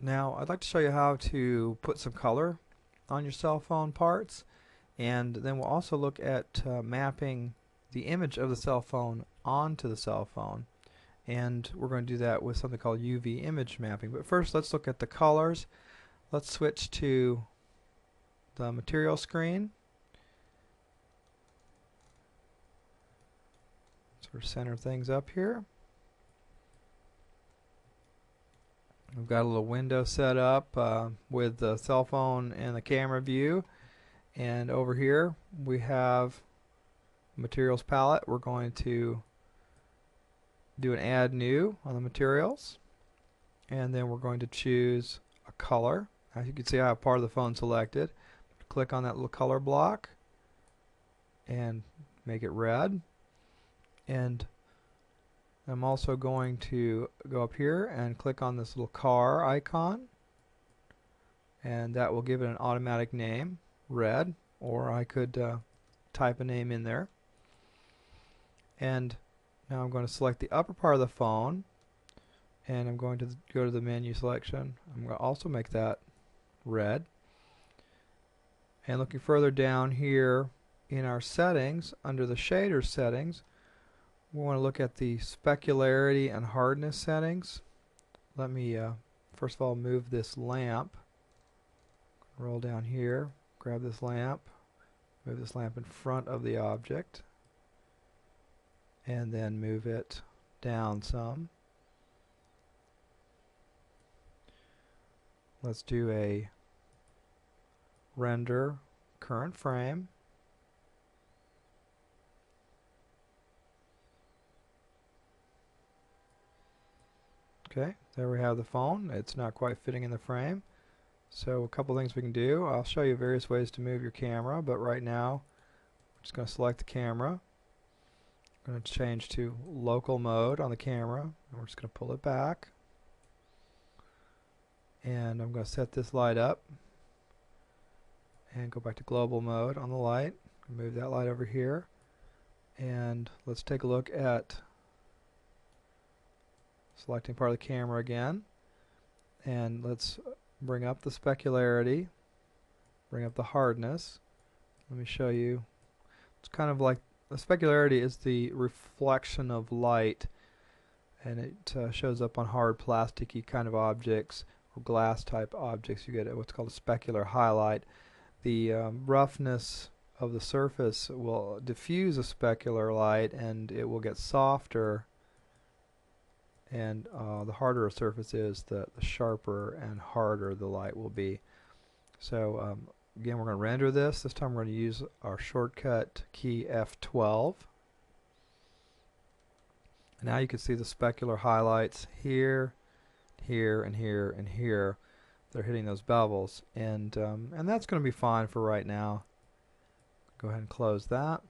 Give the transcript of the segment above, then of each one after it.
Now I'd like to show you how to put some color on your cell phone parts, and then we'll also look at mapping the image of the cell phone onto the cell phone, and we're going to do that with something called UV image mapping. But first let's look at the colors. Let's switch to the material screen. Sort of center things up here. We've got a little window set up with the cell phone and the camera view, and over here we have materials palette. We're going to do an add new on the materials, and then we're going to choose a color. As you can see, I have part of the phone selected. Click on that little color block and make it red, and I'm also going to go up here and click on this little car icon, and that will give it an automatic name, red, or I could type a name in there. And now I'm going to select the upper part of the phone, and I'm going to go to the menu selection. I'm going to also make that red. And looking further down here in our settings, under the shader settings, we want to look at the specularity and hardness settings. Let me first of all move this lamp. Roll down here, grab this lamp, move this lamp in front of the object, and then move it down some. Let's do a render current frame. Okay, there we have the phone. It's not quite fitting in the frame. So a couple things we can do. I'll show you various ways to move your camera, but right now I'm just going to select the camera. I'm going to change to local mode on the camera, and we're just going to pull it back. And I'm going to set this light up and go back to global mode on the light. Move that light over here, and let's take a look at selecting part of the camera again, and let's bring up the specularity, bring up the hardness. Let me show you. It's kind of like the specularity is the reflection of light, and it shows up on hard plasticky kind of objects or glass type objects. You get what's called a specular highlight. The roughness of the surface will diffuse a specular light, and it will get softer, and the harder a surface is, the sharper and harder the light will be. So again, we're going to render this. This time we're going to use our shortcut key F12. Now you can see the specular highlights here, here, and here, and here. They're hitting those bevels, and that's going to be fine for right now. Go ahead and close that.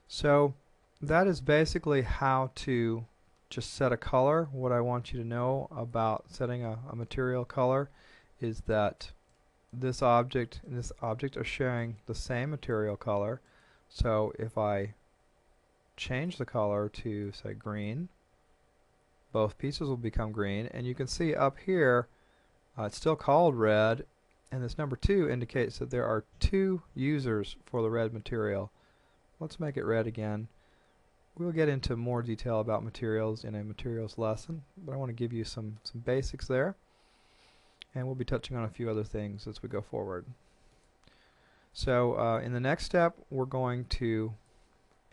So that is basically how to just set a color. What I want you to know about setting a material color is that this object and this object are sharing the same material color. So if I change the color to, say, green, both pieces will become green, and you can see up here it's still called red, and this number 2 indicates that there are 2 users for the red material. Let's make it red again. We'll get into more detail about materials in a materials lesson, but I want to give you some basics there, and we'll be touching on a few other things as we go forward. So in the next step, we're going to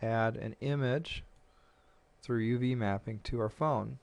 add an image through UV mapping to our phone.